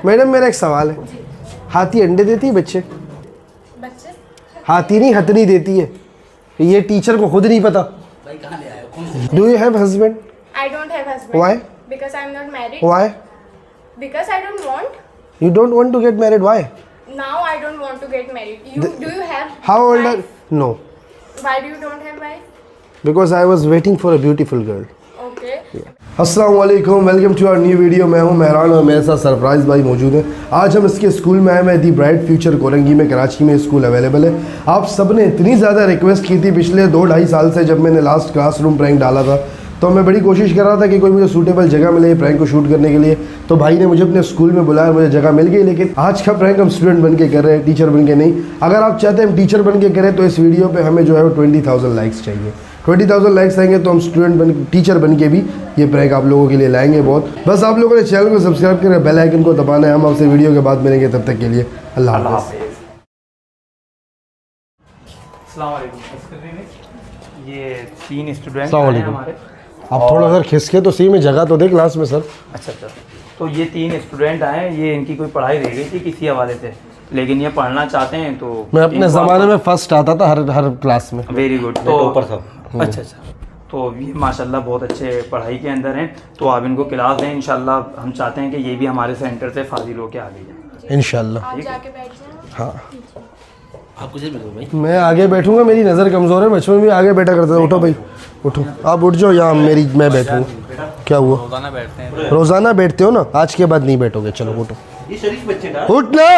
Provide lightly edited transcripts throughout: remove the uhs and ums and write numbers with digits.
Madam मेरा एक सवाल है, हाथी अंडे देती है बच्चे? बच्चे हाथी नहीं हथनी देती है, ये टीचर को खुद नहीं पता। भाई कहाँ ले आए हो? कौन से? Do you have husband? I don't have husband. Why? Because I'm not married. Why? Because I don't want. You don't want to get married? Why? Now I don't want to get married. Do you have? How old are? wife? No, Why do you don't have wife? because I was waiting for a beautiful girl. Okay. अस्सलाम वालेकुम, welcome to our new video. मैं हूं मेहरान और मेरे साथ surprise भाई मौजूद हैं। आज हम इसके स्कूल में आए हैं, दी ब्राइट फ्यूचर कोरंगी में, कराची में स्कूल अवेलेबल है। आप सब ने इतनी ज़्यादा रिक्वेस्ट की थी पिछले 2-2.5 साल से, जब मैंने लास्ट क्लासरूम प्रैंक डाला था तो मैं बड़ी कोशिश कर रहा था कि कोई मुझे सूटेबल जगह मिले प्रैंक को शूट करने के लिए। तो भाई ने मुझे अपने स्कूल में बुलाया, मुझे जगह मिल गई। लेकिन आज का प्रैंक हम स्टूडेंट बन के कर रहे हैं, टीचर बन के नहीं। अगर आप चाहते हैं हम टीचर बन के करें तो इस वीडियो पे हमें जो है वो 20,000 लाइक्स चाहिए। 20,000 लाइक्स आएंगे तो हम टीचर बन के भी ये प्रैंक आप लोगों के लिए लाएंगे। बहुत बस आप लोगों ने चैनल को सब्सक्राइब करके बेल आइकन को दबाना है। हम आपसे वीडियो के बाद मिलेंगे, तब तक के लिए अल्लाह हाफ़िज़। अस्सलाम वालेकुम। ये 3 स्टूडेंट अस्सलाम हैं वालेकुम। हमारे। आप थोड़ा सा खिसके तो सही में जगह तो दे क्लास में सर। अच्छा, तो ये 3 स्टूडेंट आए हैं। ये इनकी कोई पढ़ाई रह गई थी किसी हवाले से, लेकिन ये पढ़ना चाहते हैं। तो मैं अपने ज़माने में फर्स्ट आता था हर क्लास में। Very good. तो ऊपर था। अच्छा, तो ये माशाल्लाह बहुत अच्छे पढ़ाई के अंदर हैं। तो आप इनको क्लास दें, इंशाल्लाह हम चाहते हैं कि ये भी हमारे सेंटर से फाजिल होकर आगे जाए इंशाल्लाह। आप जाके बैठ जाओ। हाँ, आप कुछ बैठो भाई। मैं आगे बैठूंगा, मेरी नज़र कमज़ोर है। बचपन में भी आगे बैठा करता था। उठो भाई, उठो। आप उठ जाओ, यहाँ मैं बैठूंगा। क्या हुआ? रोजाना बैठते हैं। रोज़ाना बैठते हो ना, आज के बाद नहीं बैठोगे। चलो उठो, ये शरीफ बच्चे का उठ ना।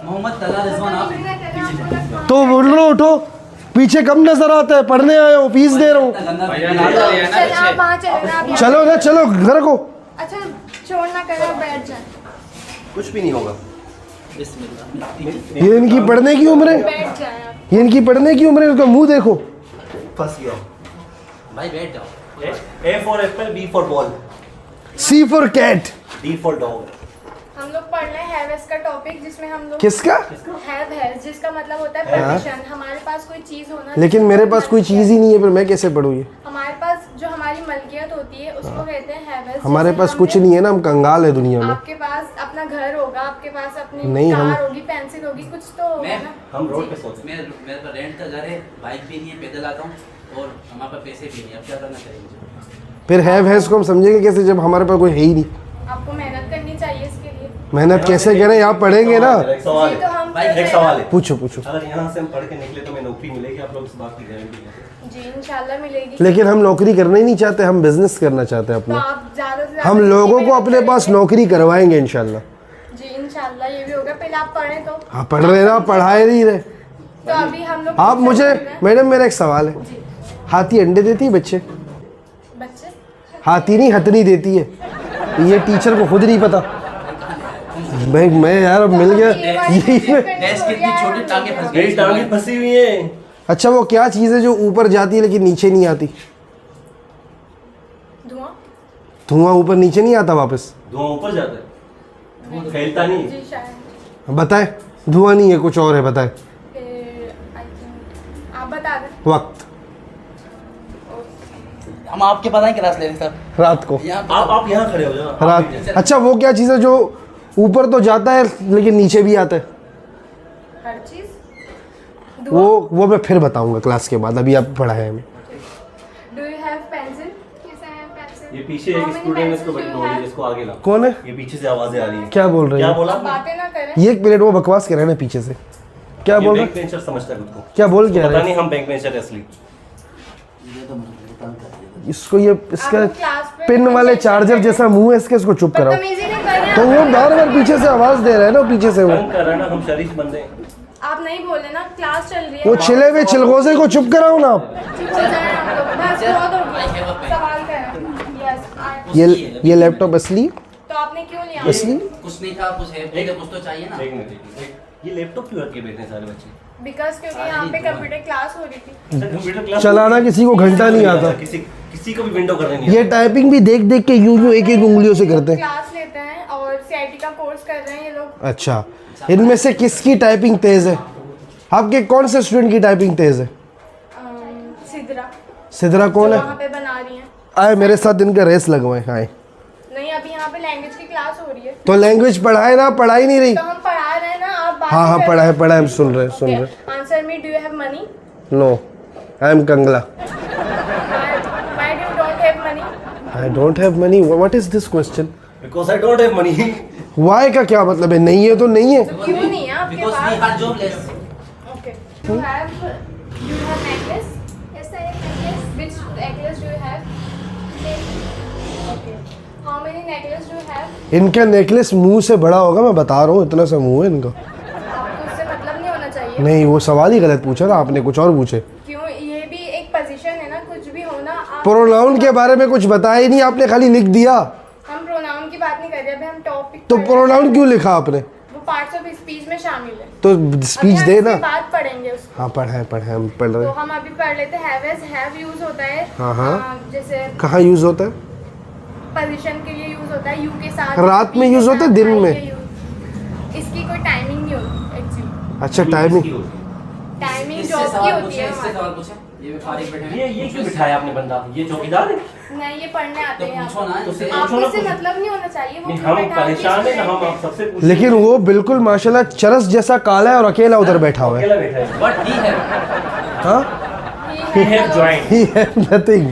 मोहम्मद तला रिजवान, आप तो बोल लो उठो, पीछे कम नजर आता है। पढ़ने आए हो, फीस दे रहा हूँ। चल आप वहाँ चले ना आप। चलो ना, चलो घर को। अच्छा छोड़ ना करो, बैठ जाए। कुछ भी नहीं होगा। ये इनकी पढ़ने की उम्र है, बैठ जाए आप। ये इनकी पढ़ने की उम्र है। उसका मुंह देखो। फंस गया भाई, बैठ जाओ। A for apple, B for ball, C for cat. D for dog. हम लोग पढ़ रहे हैं हैवेस का टॉपिक, जिसमें हम लोग किसका? हैव जिसका मतलब होता है परमिशन। हमारे पास कोई चीज होना। लेकिन मेरे पास कोई चीज़ ही नहीं है, फिर मैं कैसे पढ़ूँ ये? हमारे पास जो हमारी मलकियत होती है उसको कहते हैं हैवेस। हमारे पास कुछ नहीं है ना, हम कंगाल है दुनिया में। आपके पास अपना घर होगा, आपके पास अपनी नहीं, हम- कार होगी, पेंसिल होगी, कुछ तो होगा ना। हम रोड पे सोते मेरे पास रेंट का घर है, बाइक भी नहीं है, पैदल आता हूँ और हमारे पास पैसे भी नहीं। अब क्या करना चाहिए मुझे? फिर है इसको हम समझेंगे कैसे जब हमारे पास कोई है ही नहीं? आपको मेहनत करनी चाहिए इसके लिए। मेहनत कैसे करें? आप पढ़ेंगे ना। एक सवाल जी, तो है, हम भाई, कर रहे एक हैं सवाल है। पूछो पूछो। अगर यहाँ से हम पढ़ के निकले तो हमें नौकरी मिलेगी? आप लोग इस बात की गारंटी है? ना। जी इंशाल्लाह मिलेगी। लेकिन हम नौकरी करना ही नहीं चाहते, हम बिजनेस करना चाहते हैं तो अपना। आप ज्यादा से ज्यादा हम लोगों को मेहनत अपने पास करेंगे। नौकरी करवाएंगे इंशाल्लाह। जी इंशाल्लाह ये भी होगा। पहले आप पढ़ें तो। हाँ, पढ़ रहे ना, पढ़ाए नहीं रहे। तो अभी हम लोग आप मुझे, मैडम मेरा एक सवाल है, जी हाथी अंडे देती है बच्चे? बच्चे हाथी नहीं हथनी देती है, ये टीचर को खुद नहीं पता। मैं यार अब मिल गया यही में। डेस्क की इतनी छोटी टांगे फंस मेरी टांगे गई। फंसी हुई है। अच्छा, वो क्या चीज़ है जो ऊपर जाती है लेकिन नीचे नहीं आती? धुआं। धुआं ऊपर नीचे नहीं आता वापस? धुआं ऊपर जाता है, फैलता नहीं। जी शायद। बताए, धुआं नहीं है, कुछ और है, बताए। फिर I think आप बता दें। वक्त, हम आपके पता है क्लास ले रहे हैं सर। रात को, यहाँ आप यहाँ खड़े हो जाओ। आप रात। भी- अच्छा, वो क्या चीज़ है जो ऊपर तो जाता है लेकिन नीचे भी आता है? हर चीज। वो मैं फिर बताऊंगा क्लास के बाद, अभी आप पढ़ाए हमें। Do you have pencil? Yes I have pencil. ये पीछे एक स्टूडेंट है, इसको नॉलेज, इसको आगे ला। कौन है? ये पीछे से आवाजें आ रही है। क्या बोल रहे क्या हैं? बोला आप आपने? बातें ना करें। ये एक मिनट, वो बकवास कर रहे हैं ना पीछे से। क्या ये बोल रहे बैक हैं? बेंचर समझता है खुद को। क्या बोल क्या पता रहे नहीं हैं? हम बैक बेंचर है असली। इसको ये इसका आप क्लास पे पिन वाले चार्जर जैसा मुंह है इसको चुप कराओ। बदतमीजी नहीं कर रहे तो वो बार बार पीछे से आवाज दे रहा है ना, पीछे से वो तंग कर रहा है ना, हम शरीफ बंदे हैं। आप नहीं बोले ना, क्लास चल रही है। वो छिले हुए छिलगोजे को चुप कराओ ना आप। चुप हो जाएं आप लोग। बस बहुत हो गया। सवाल करें। यस ये लैपटॉप असली? तो आपने क्यों लिया? असली? कुछ नहीं था, कुछ है मुझे कुछ तो चाहिए ना। एक मिनट, ये लैपटॉप क्यों रख के बैठे हैं सारे बच्चे? बिकॉज क्योंकि यहाँ पे कंप्यूटर क्लास हो रही थी। अच्छा, कंप्यूटर क्लास चलाना किसी को घंटा नहीं आता। किसी को भी विंडो करने नहीं ये टाइपिंग भी देख देख के यूं एक एक उंगलियों से करते हैं। क्लास लेते हैं और सीआईटी का कोर्स कर रहे हैं ये लोग। अच्छा, इनमें से किसकी टाइपिंग तेज है? आपके कौन से स्टूडेंट की टाइपिंग तेज है? सिद्रा सिद्रा कौन है? वहाँ पे बना रही हैं। आए मेरे साथ इनका रेस लगवाए। आए, नहीं अभी यहाँ पे लैंग्वेज की क्लास हो रही है। तो लैंग्वेज पढ़ाए ना, पढ़ाई नहीं रही। तो हम पढ़ा रहे हैं ना, आप बात हाँ हाँ पढ़ाए हम सुन रहे answer me, do you have money? No, I am कंगला। Why do you don't have money? I don't have money, what is this question? Because I don't have money. Why का क्या मतलब है? नहीं है तो नहीं है। तो क्यों नहीं है आपके Because we pass? are jobless. Okay. You have necklace? Yes, I have necklace. Which necklace do you have? Okay. How many necklace do you have? इनका नेकलेस मुंह से बड़ा होगा, मैं बता रहा हूँ, इतना सा मुंह है इनका। आपको उससे मतलब नहीं होना चाहिए। नहीं, वो सवाल ही गलत पूछा ना आपने, कुछ और पूछे। क्यों? ये भी एक पोजीशन है ना, कुछ भी होना। आप प्रोनाउन के बारे में कुछ बताया ही नहीं आपने, खाली लिख दिया। हम प्रोनाउन की बात नहीं कर रहे, अभी हम टॉपिक। तो प्रोनाउन क्यों लिखा आपने? वो पार्ट्स ऑफ स्पीच में शामिल है। तो स्पीच अभी दे हम ना। इसकी बात पढ़ेंगे उसको। हाँ पढ़े हम पढ़ रहे तो हैं। हम अभी पढ़ लेते हैं। हैव यूज होता है। हाँ। जैसे कहाँ यूज होता है? पोजीशन के लिए यूज होता है, यू के साथ। रात में use होता है, दिन में? इसकी कोई टाइमिंग नहीं होती एक्चुअली। अच्छा टाइमिंग। टाइमिंग इससे जॉब की सवाल होती पूछे, है इससे हमारी। सवाल पूछे। ये फारिग बैठे हैं। ये क्यों बिठाया आपने बंदा? ये चौकीदार है? नहीं, ये पढ़ने आते तो हैं पूछो ना तो इससे। पूछो आपको ना इससे कुछ। मतलब नहीं होना चाहिए। वो नहीं, क्यों हम बैठा है? परेशान है ना, हम student आप सबसे पूछें। लेकिन वो बिल्कुल माशाल्लाह चरस जैसा काला है और अकेला उधर बैठा हुआ है। अकेला बैठा है। What he have? हाँ? He He have joined. He have nothing।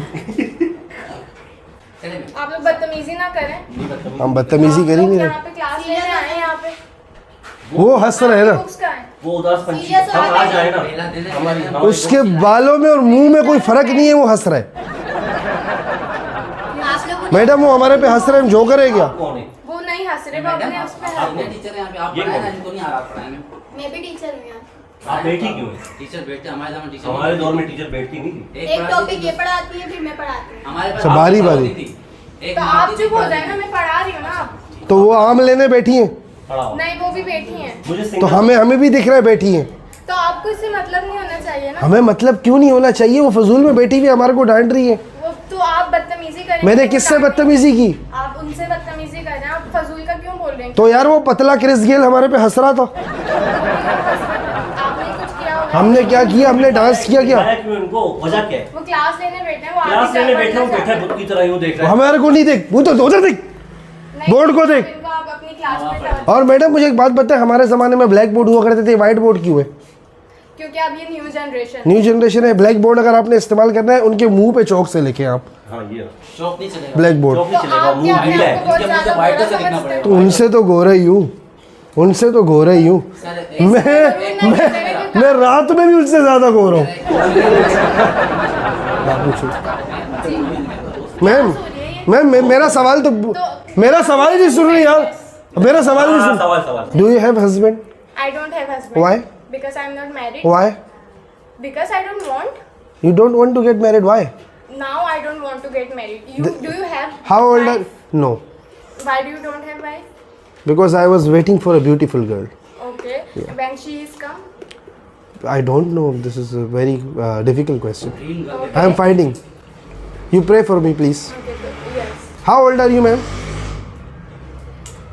चले मैं। आप लोग बदतमीजी ना करें। हम बदतमीजी आप करेंगे। लोग यहाँ पे क्लास लेने आए हैं यहाँ पे। वो हंस रहे हैं ना, बुक्स का है। वो उदास पंछी Serious हम हो आ गए। जाए ना पहला दिन है, हमारी पहला हमारे उसके बालों में और मुंह में कोई फर्क नहीं है, वो हंस रहा है। आप लोग मैडम वो हमारे पे हंस रहे हैं, हम जोकर है क्या? कौन है? वो नहीं हंस रहे, वो मैडम, अपने उस पे हंस आपने रहे। टीचर है यहाँ पे, आप ये पढ़ाए कौन? ना, इनको नहीं आ रहा पढ़ाने में। मैं भी टीचर हूँ यहाँ। आप बैठी क्यों है? टीचर बैठते, हमारे zaman टीचर हमारे नहीं दौर में बैठते। टीचर बैठती नहीं थी। एक पढ़ाती टॉपिक थी, ये पढ़ाती है, फिर मैं पढ़ाती हूँ। हमारे पास अच्छा, बारी होती बारी। थी। एक तो मारती आप थी, चुप हो पढ़ाती जाए ना, थी। मैं पढ़ा रही हूँ ना आप। तो वो आम लेने बैठी हैं, पढ़ाओ। नहीं, वो भी बैठी हैं। मुझे तो सिंगल हमें भी दिख रहा है बैठी हैं। तो आपको इससे मतलब नहीं होना चाहिए ना। हमें मतलब क्यों नहीं होना चाहिए? वो फजूल में बैठी हुई हमारे को डांट रही है। वो तो आप बदतमीजी करें। मैंने किससे बदतमीजी की? आप उनसे बदतमीजी कर रहे हैं। आप फजूल का क्यों बोल रहे हैं? तो यार वो पतला क्रिस गेल हमारे पे हंस रहा था। आपने कुछ किया होगा। हमने क्या किया? हमने डांस किया क्या? बताया क्यों इनको? वजह क्या है? वो क्लास लेने बैठे हैं, वो आगे क्लास लेने जा- बैठे हो, बढ़ना बैठा बुत की तरह यूं देख वो रहा है। हमारे को नहीं देख, वो तो उधर देख। नहीं, बोर्ड को देख। इनको आप अपनी क्लास में डाल- और मैडम मुझे एक बात बताए, हमारे ज़माने में ब्लैक बोर्ड हुआ करते थे, वाइट बोर्ड क्यों है? क्योंकि अब ये न्यू जनरेशन। न्यू जनरेशन है। ब्लैक बोर्ड अगर आपने इस्तेमाल करना है, उनके मुंह पे चौक से लिखें आप हाँ ये चौक नहीं चलेगा। Black board. चौक नहीं चलेगा, आप क्या मुंह अपने गीला आप है। को बहुत इनके मुंह से ज्यादा white बुरा से लिखना समझते हो? तो उनसे तो गोरा ही हूँ, उनसे तो गोरा ही हूँ। सर, एक- मैं रात में भी उनसे ज्यादा गोरा हूँ। मैम मेरा सवाल तो मेरा सवाल ही नहीं सुन रही यार, मेरा सवाल नहीं हाँ, सुन। सवाल सवाल do you have husband? I don't have husband. Why? Because I'm not married. Why? Because I don't want. You don't want to get married? Why? Now I don't want to get married. Do you have? How old are? wife? No, Why do you don't have wife? because I was waiting for a beautiful girl. Okay. When she is come. I don't know. This is a very difficult question. green girl Okay. I am finding. You pray for me, please. Okay. So, yes. How old are you, ma'am?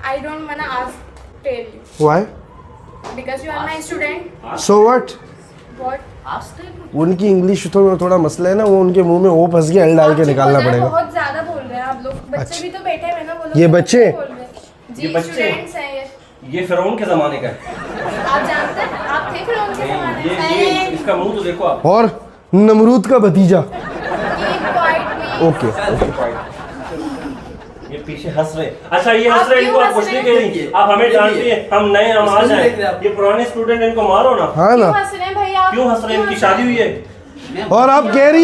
I don't wanna ask. Tell you. Why? Because you are my student. So what? What? उनकी English तो थोड़ा मसला है ना, वो उनके मुंह में ओ फंस गया, एल डाल आप के चुप हो निकालना जाए, पड़ेगा। बहुत ज्यादा बोल रहे हैं आप लोग। बच्चे भी तो बैठे हुए हैं ना, वो लोग ये भी बच्चे? बोल रहे हैं। जी, ये बच्चे? स्टूडेंट्स हैं ये। ये फिरौन के जमाने का है। आप जानते हैं? आप थे फिर उनके जमाने ये में? इसका मुंह तो देखो आप। और नमरूद का भतीजा। Keep quiet, please. ओके। ये पीछे हंस रहे। अच्छा ये हंस आप रहे, क्यों इनको आप हंस कुछ नहीं रहे कह रही। आप हमें डांटती है, हम नए हम आ इसको नहीं देख रहे जाए। आप। ये पुराने स्टूडेंट इनको मारो ना। हाँ ना। क्यों हंस रहे हैं भाई आप? क्यों हंस रहे हैं? इनकी शादी हुई है। और आप कह रही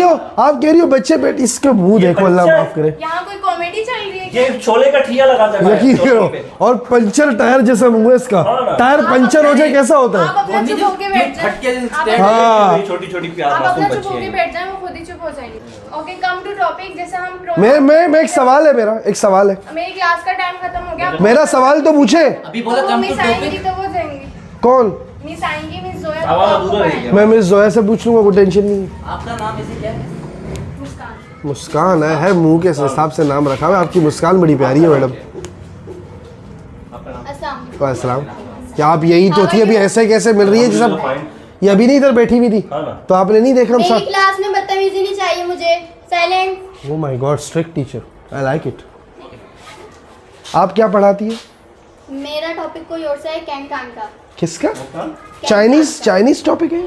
हो बच्चे बेटे, इसका मुंह ये देखो, अल्लाह बच्चा है। माफ करे। यहाँ कोई कॉमेडी चल रही है क्या? ये छोले का ठिया लगाता है यकीन चौकी करो, पे। और पंचर टायर जैसा मुंह है इसका। हाँ ना। टायर पंचर हो जाए कैसा होता आप है? अपना चुप होके बैठ जाए। फटके से आप stand- हाँ। ये छोटी छोटी प्यार आप मासूम अपना चुप बच्ची होके है। बैठ जाए, वो खुद ही चुप हो जाएंगे। Okay, come to topic. जैसे हम मैं एक सवाल है मेरा, एक सवाल है मेरी क्लास का टाइम खत्म हो गया। मेरा सवाल तो पूछे। अभी बोला वो कम टू मिस आएंगी टॉपिक। तो वो जाएंगी। कौन? मिस आएंगी, मिस जोया। आवाज तो आपको अधूरा रह पढ़ाएंगी। गया। मैं मिस जोया से पूछ लूंगा, कोई टेंशन नहीं है। आपका नाम ऐसे क्या है? मुस्कान। मुस्कान है मुंह के हिसाब से नाम रखा हुआ है। आपकी मुस्कान बड़ी प्यारी है मैडम। आपका नाम? अस्सलाम। अस्सलाम। क्या आप यही तो थी? अभी ऐसे कैसे मिल रही है जैसे फाइन। ये अभी नहीं इधर बैठी हुई थी? हाँ ना। तो आपने नहीं देखा हम मेरी साथ? क्लास में बदतमीजी नहीं चाहिए मुझे। Silent. Oh my God, strict teacher, I like it. आप क्या पढ़ाती है? मेरा टॉपिक कोई और सा है, कैन कान का। किसका? चाइनीज टॉपिक है।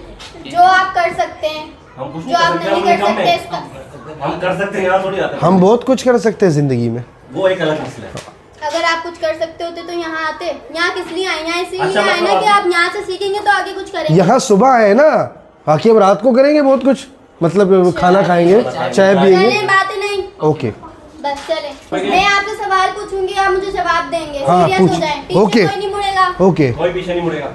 जो आप कर सकते हैं, हम कुछ जो आप नहीं कर सकते इसका। हम कर सकते हैं, यहाँ थोड़ी आते हैं। हम बहुत कुछ कर सकते हैं जिंदगी में। वो एक अलग मसला है। अगर आप कुछ कर सकते होते तो यहाँ आते। यहाँ किस लिए आए? यहाँ इसलिए अच्छा, आए ना मतलब कि आप यहाँ से सीखेंगे तो आगे कुछ करेंगे। यहाँ सुबह आए ना, बाकी अब रात को करेंगे बहुत कुछ, मतलब खाना खाएंगे, चाय पियेंगे। चलें, बातें नहीं, ओके बस चले। मैं आपसे सवाल पूछूंगी, आप मुझे जवाब देंगे। हाँ, सीरियस हो पूछ। जाए, पीछे ओके। कोई नहीं मुड़ेगा। ओके कोई पीछे नहीं मुड़ेगा।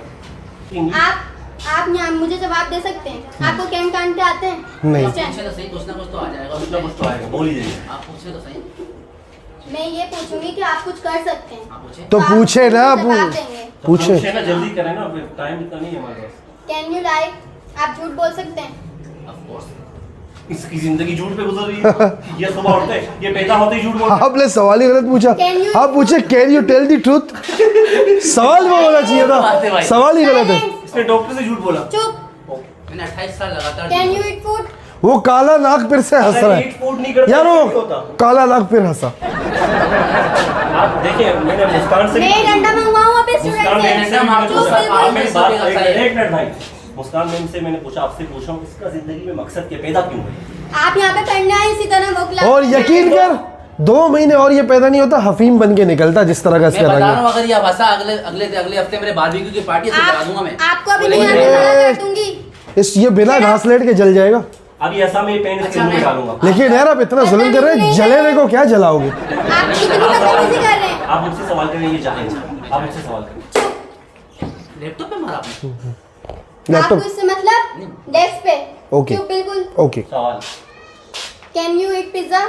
आप यहाँ मुझे जवाब दे सकते हैं। आपको कैन कान के आते हैं? नहीं। पूछे तो सही, कुछ ना कुछ तो आ जाएगा। कुछ ना कुछ तो आएगा, बोल ही जाइए। आप पूछे तो सही। मैं ये पूछूंगी कि आप कुछ कर सकते हैं आप पूछे। तो आप पूछे ना, मुझे जवाब देंगे। पूछे। पूछे ना, जल्दी करें ना, टाइम इतना नहीं है हमारे पास। Can you lie? आप झूठ बोल सकते हैं? Of course। इसकी जिंदगी झूठ पे गुजर रही है। ये सुबह उठते, ये पैदा होते ही झूठ बोलते हैं। आपने सवाल ही गलत पूछा। Can you- आप पूछे can you tell the truth, सवाल वो होना चाहिए था, सवाल ही गलत है। इसने डॉक्टर से झूठ बोला। चुप। मैंने 28 साल लगातार कैन जिया। You eat food? वो काला नाक फिर से हंस रहा अगर ईट है फूड नहीं करता यार, तो नहीं होता। वो काला नाक फिर हंसा। आप देखिए, मैंने मुस्कान से मैं डंडा मंगवाऊं अपने मुस्कान स्टूडेंट मैम से? से मैडम, आपको चुप, बिल्कुल। आप मेरी बात बिल्कुल। एक मिनट भाई। मुस्कान मैम से मैंने पूछा, आपसे पूछा हूँ, इसका जिंदगी में मकसद क्या, पैदा क्यों है? आप यहाँ पे पढ़ने आए, इसी तरह मोकला। और यकीन कर 2 महीने और ये पैदा नहीं होता, हफीम बन के निकलता जिस तरह का मैं इसका बता रंग रहा है। हूँ, अगर ये हंसा अगले हफ्ते मेरे बारबेक्यू की पार्टी से करा दूंगा मैं। आपको अभी बोलेंगे, नहीं आने कर दूंगी। इस ये बिना घास लेट के जल जाएगा। अभी ऐसा मैं पेन इसके अच्छा, मुंह में मैं- डालूंगा। लेकिन यार आप इतना जुल्म कर रहे हैं, जलेने को क्या जलाओगे? आप कितनी बदतमीजी कर रहे हैं? आप मुझसे सवाल करें, ये जानेंगे। आप मुझसे सवाल करें। लैपटॉप पे मारा आपने। आपको लैपटॉप। इससे मतलब डेस्क पे? ओके। चुप, बिल्कुल। ओके, सवाल। Can you eat pizza?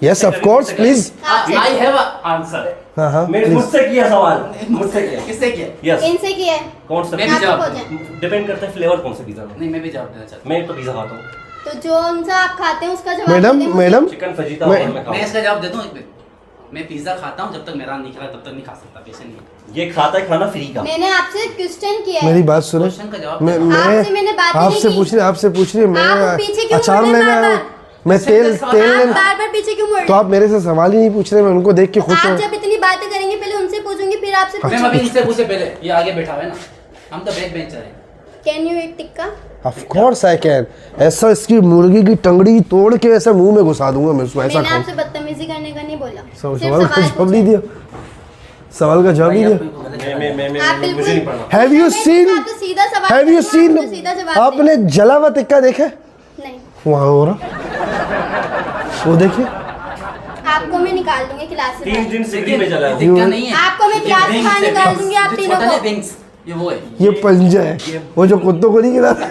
Yes of course please. I have answer. हाँ हाँ मैं प्लीज। मुझसे किया सवाल, मुझसे किया। किससे किया? यस। इनसे किया है। कौन सा मैं भी आप जवाब हो दूं। जाए। डिपेंड करता है फ्लेवर कौन सा पिज्जा में। नहीं, मैं भी जवाब देना चाहता मैं तो पिज्जा खाता हूँ। तो जो उनसे आप खाते हैं उसका जवाब मैडम दीजिए मुझे। मैडम चिकन फजीता मैं- और मैं हूँ। मैं खाता इसका जवाब देता हूँ। मैं पिज्जा खाता हूँ, जब तक मेरा नहीं खा तब तक नहीं खा सकता। पेशेंट नहीं। हूँ। ये खाता है खाना फ्री का। मैंने आपसे क्वेश्चन किया है। मेरी बात सुनो। क्वेश्चन का जवाब मैं आपसे मैंने बात ही आपसे नहीं पूछ रही, आपसे पूछ रही, आप मैं पीछे क्यों अचार मुड़ रहे लेने आया बार-बार? हूँ, मैं तेल आप तेल आप लेने। बार बार पीछे क्यों मुड़ रहे तो आप मेरे से सवाल ही नहीं पूछ रहे, मैं उनको देख के खुश आप हूँ। जब इतनी बातें करेंगे पहले उनसे पूछूंगी फिर आपसे मैम अभी इनसे पूछे पहले, ये आगे बैठा हुआ है ना, हम तो बैक बेंचर हैं। Can you eat tikka? Of course I can. ऐसा इसकी मुर्गी की टंगड़ी तोड़ के ऐसा मुंह में घुसा दूंगा मैं उसको, ऐसा मैंने खाऊं। आपसे बदतमीजी करने का नहीं बोला। सवाल सिर्फ का जवाब पूछे। नहीं दिया, सवाल का जवाब नहीं भाई, दिया। आप बिल्कुल गलत मैं आप मुझे बिल्कुल- नहीं पढ़ना। हैव यू मैं सीन आपसे सीधा सवाल हैव यू करूंगा, सीन मुझे सीधा जवाब दें। आपने जला हुआ टिक्का देखा है? नहीं, वहाँ हो रहा, वो देखिए। आपको मैं निकाल दूंगी क्लास से 3 बाहर। दिन सिगरी में जला है। दिक्कत नहीं है। आपको मैं क्लास से बाहर निकाल दूंगी आप तीनों छोटा नहीं, को। विंग्स, ये वो है। ये पंजा है, वो जो कुत्तों को नहीं खिलाता,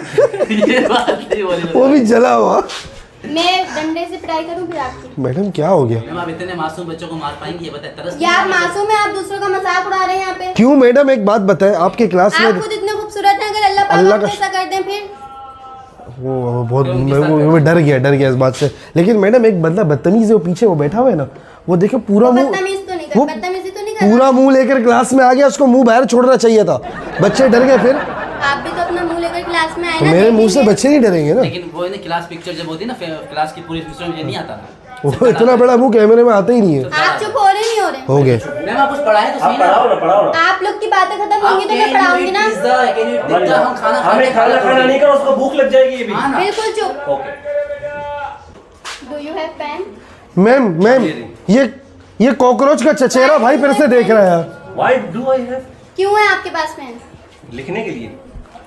ये बात नहीं बोली। वो भी जला हुआ। मैं डंडे से पिटाई करूं फिर आपकी? मैडम क्या हो गया? मैम आप इतने मासूम बच्चों को मार पाएंगे, ये बताए तरस। या आप मासूम है, आप दूसरों का मजाक उड़ा रहे हैं यहाँ पे। क्यों मैडम, एक बात बताएं, आपके क्लास में आप खुद इतने खूबसूरत हैं, अगर अल्लाह पाक अल्लाह आपको का ऐसा कर दें फिर? वो बहुत वो डर गया इस बात से। लेकिन मैडम एक बंदा बदतमीज है, वो पीछे वो बैठा हुआ है ना, वो देखो पूरा मुंह, बदतमीजी तो नहीं वो कर, बदतमीजी तो नहीं कर। पूरा मुंह लेकर क्लास में आ गया, उसको मुंह बाहर छोड़ना चाहिए था, बच्चे डर गए। फिर आप भी तो अपना मुंह लेकर क्लास में आए तो ना। मेरे मुंह से देखेंगे। बच्चे नहीं डरेंगे ना। लेकिन वो है ना, क्लास पिक्चर जब होती है ना, क्लास की पूरी पिक्चर मुझे नहीं आता ना। वो इतना बड़ा मुंह कैमरे में आता ही नहीं है। आप चुप हो रहे नहीं हो रहे? हो गए। मैम आप कुछ पढ़ाए तो आप सही ना। पढ़ाओ ना, पढ़ाओ ना। आप लोग की बातें खत्म होंगी तो मैं पढ़ाऊंगी ना। हम खाना हमें खाना नहीं करो, उसको भूख लग जाएगी ये भी। हाँ ना। बिल्कुल चुप। Okay. Do you have pen? Ma'am ये कॉकरोच का चचेरा भाई फिर से देख रहा है। Why do I have? क्यों है आपके पास पेन? लिखने के लिए।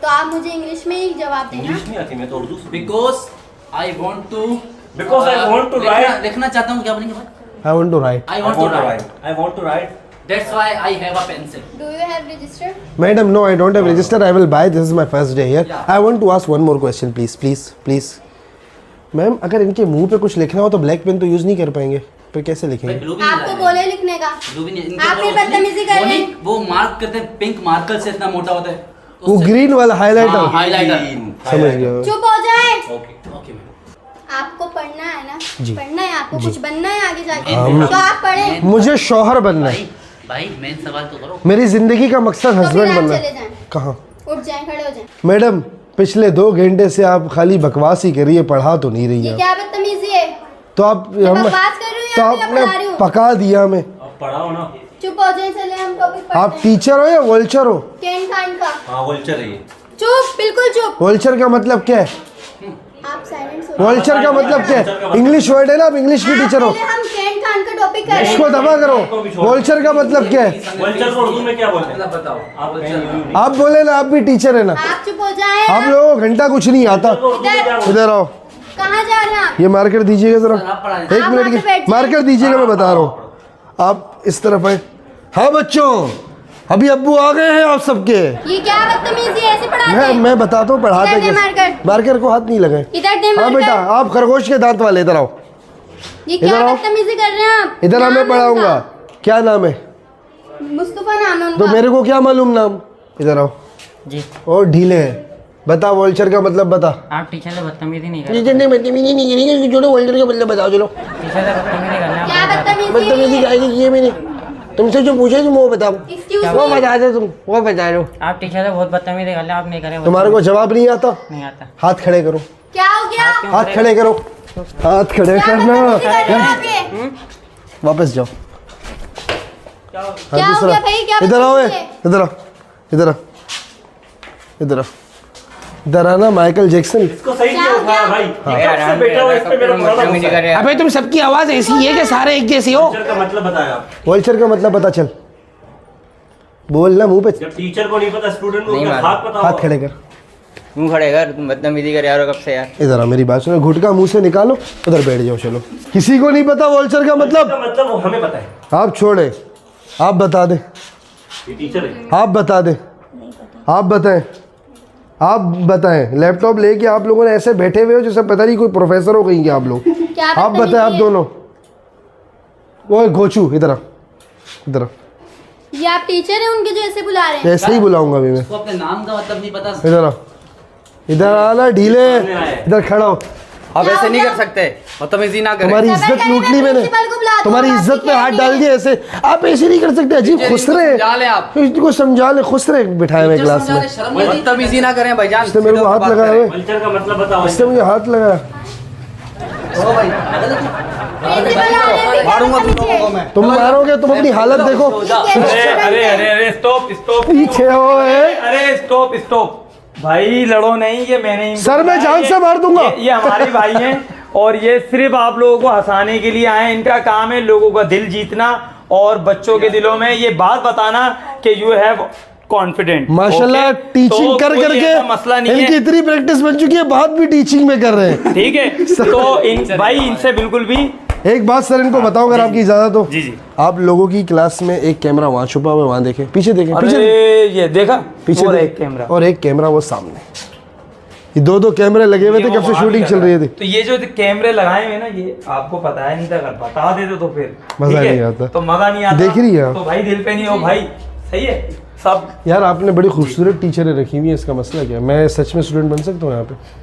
तो आप मुझे इंग्लिश में ही जवाब देना। इंग्लिश नहीं आती, मैं तो उर्दू से। Because I want to लिखना चाहता हूँ, क्या बोलेंगे भाई? I want to write. I want to write. I want to write. That's why I have a pencil. Do you have register? Madam no I don't have registered, I will buy, this is my first day here. Yeah. I want to ask one more question please. Ma'am अगर इनके मुंह पे कुछ लिखना हो तो black pen तो use नहीं कर पाएंगे, फिर कैसे भाई लिखेंगे? blue भी नहीं आपको लाए बोले लिखने का। blue भी नहीं। आप फिर बदतमीजी कर रहे हैं। वो मार्क करते हैं, पिंक मार्कर से इतना मोटा होता है। वो उससे- ग्रीन वाला हाँ, हाइलाइटर, हाइलाइटर। समझ गया। चुप हो जाए। Okay. Okay ma'am. आपको पढ़ना है ना? जी। पढ़ना है आपको, कुछ बनना है आगे जाके। हाँ, तो आप पढ़ें। मुझे शौहर बनना है, भाई मेन सवाल तो करो। मेरी जिंदगी का मकसद तो फिर हस्बैंड आप बनना चले है। जाएं, कहाँ? उठ जाएं, खड़े हो जाएं। मैडम पिछले 2 घंटे से आप खाली बकवास ही कर रही है, पढ़ा तो नहीं रही ये है। क्या बदतमीजी है? तो आप मैं बकवास कर रही हूँ तो या फिर आपने पढ़ा रही हूँ? पका दिया हमें। अब पढ़ाओ ना। चुप हो जाए, चले हम टॉपिक पर आप टीचर हो या वोल्चर हो? कैन खान का हाँ वोल्चर है ये। चुप, बिल्कुल चुप। वोल्चर का मतलब क्या है? आप साइलेंट हो। वोल्चर का मतलब क्या है? इंग्लिश वर्ड है ना, आप इंग्लिश की टीचर हो। पहले हम कैन खान का टॉपिक कर रहे इसको हैं। दबा करो। वोल्चर का मतलब क्या है? वोल्चर को उर्दू में क्या बोलते हैं? मतलब बताओ आप आप बोले ना, आप भी टीचर है ना। आप चुप हो जाए। आप लोगों को घंटा कुछ नहीं आता। उर्दू में क्या बोलते इधर आओ, कहाँ जा रहे हैं आप? ये मार्कर दीजिएगा जरा, सर, आप पढ़ा एक आप मिनट वहाँ पे की बैठ मार्कर दीजिएगा, मैं बता रहा हूँ। आप इस तरफ आए। हाँ बच्चों, अभी अब्बू आ गए हैं आप सबके। ये क्या बदतमीजी है, ऐसे पढ़ाते हैं? मैं बताता हूँ पढ़ाते इधर दे कैसे। मार्कर। मार्कर को हाथ नहीं लगाए। इधर दे हाँ मार्कर। बेटा, आप खरगोश के दांत वाले, इधर आओ। ये इधर क्या आओ। बदतमीजी कर रहे हैं आप? इधर आओ, नाम मैं है पढ़ाऊंगा। उनका। क्या नाम है? मुस्तफा नाम है तो उनका। मेरे को क्या मालूम नाम? इधर आओ जी। और ढीले हैं। बता वोल्चर का मतलब बता। आप टीचर से बदतमीजी नहीं कर टीचर ने बदतमीजी नहीं करी, जोड़ो वोल्चर का मतलब बताओ। चलो टीचर से बदतमीजी करना क्या बदतमीजी? बदतमीजी काहे की है मैंने? तुमसे जो पूछे तुम वो बताओ। Excuse वो me। बता दो, तुम वो बता दो। आप टीचर से बहुत बदतमीजी कर रहे हैं, आप नहीं करें। तुम्हारे को जवाब नहीं आता? नहीं आता। हाथ खड़े करो, क्या हो गया? हाथ खड़े करो, हाथ खड़े क्या करना। बदतमीजी कर रहे हैं आप ये? वापस जाओ। क्या हो गया भाई, क्या इधर आओ, बदतमीजी है? इधर आओ, इधर आओ, इधर आओ, इधर आना। Michael Jackson. इसको सही क्या से हो उठाया गया? भाई। ये कब से बैठा हुआ इस पे मेरा पुराना गुस्सा है। अबे तुम सबकी आवाज ऐसी है कि सारे एक जैसी हो। वोल्चर का मतलब बताया आप। वोल्चर का मतलब पता चल, बोल ना मुंह पे। जब टीचर को नहीं पता, स्टूडेंट को नहीं क्या मालूम। हाथ पता हाथ होगा। खड़े कर। मुंह खड़े कर, तुम बदतमीजी कर यार कब से यार। इधर आ, मेरी बात सुनो। घुटका मुंह से निकालो, उधर बैठ जाओ। चलो, किसी को नहीं पता वोल्चर का मतलब? इसका मतलब वो हमें पता है। आप छोड़े, आप बता दे, ये टीचर है। आप बता दे, आप बताएं, आप बताएं। लैपटॉप लेके आप लोगों ने ऐसे बैठे हुए हो जैसे पता नहीं कोई प्रोफेसर हो कहीं के आप लोग। क्या आप बताएं, आप बदतमीजी है? दोनों। वो गोचू, इधर आ, इधर आ। ये आप टीचर हैं उनके जो ऐसे बुला रहे हैं? ऐसे ही बुलाऊंगा अभी मैं। उसको अपने नाम का मतलब नहीं पता। इधर आ, इधर आना ढीले, इधर खड़ा हो। आप क्या ऐसे हो नहीं गया? कर सकते, बदतमीजी ना करें। तुम्हारी सबर इज्जत करें, लूट ली मैं मैंने। प्रिंसिपल को बुलाता हूँ, तुम्हारी बात इज्जत की पे हाथ कह डाल रही दिए ऐसे। आप ऐसे नहीं कर सकते अजीब। खुश रहे, समझा ले आप। इनको समझा ले। खुश रहे बिठाए मैं क्लास में। शर्म नहीं आती? बदतमीजी ना करें भाईजान। इसने मेरे को हाथ लगाया हुए, वोल्चर का मतलब बताओ। इसने मुझे हाथ लगाया। प्रिंसिपल आ रहे हैं, मारूंगा तुम क्या लोगों को बदतमीजी है? मैं। तुम मारोगे, तुम अपनी हालत देखो। अरे अरे अरे स्टॉप स्टॉप। पीछे हो अरे स्टॉप स्टॉप भाई, लड़ो नहीं। ये मैंने इनको सर, मैं बुलाया, जान से मार दूंगा। ये हमारे भाई हैं और ये सिर्फ आप लोगों को हंसाने के लिए आए हैं। इनका काम है लोगों का दिल जीतना और बच्चों के दिलों में ये बात बताना कि यू हैव कॉन्फिडेंट। माशाल्लाह, टीचिंग कर करके मसला नहीं इनकी है, इतनी प्रैक्टिस बन चुकी है, बात भी टीचिंग में कर रहे हैं। ठीक है। तो इन भाई इनसे बिल्कुल भी। एक बात सर इनको बताओ, अगर आपकी इजाजत हो। जी जी। आप लोगों की क्लास में एक कैमरा वहाँ छुपा हुआ है, वहाँ देखें, पीछे देखें, अरे पीछे ये देखा, पीछे और देखें। एक कैमरा। और एक कैमरा वो सामने। ये दो कैमरे लगे हुए थे, कब से शूटिंग चल रही थी। तो ये जो कैमरे लगाए हुए ना, ये आपको पता है नहीं था, अगर बता देते तो फिर मजा ठीक है? नहीं आता। तो मजा नहीं आता। देख रही है आप? तो भाई दिल पे नहीं हो भाई, सही है सब। यार आपने बड़ी खूबसूरत टीचरें रखी हुई है, इसका मसला क्या है? मैं सच में स्टूडेंट बन सकता हूँ यहाँ पे?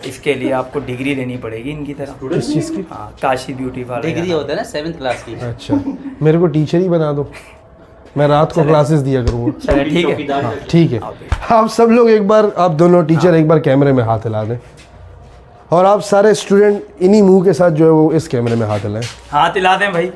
इसके लिए आपको डिग्री लेनी पड़ेगी इनकी तरह। किस चीज़ की? हाँ, काशी ब्यूटी पार्लर। डिग्री होता है ना 7th क्लास की। अच्छा, मेरे को टीचर ही बना दो, मैं रात को क्लासेस दिया करूँगा। चलिए ठीक है। चौकीदार। ठीक है, आप सब लोग एक बार, आप दोनों टीचर एक बार कैमरे में हाथ हिला दें, और आप सारे स्टूडेंट इन्हीं मुंह के साथ जो है वो इस कैमरे में हाथ हिलाएं। हाथ हिला दें भाई।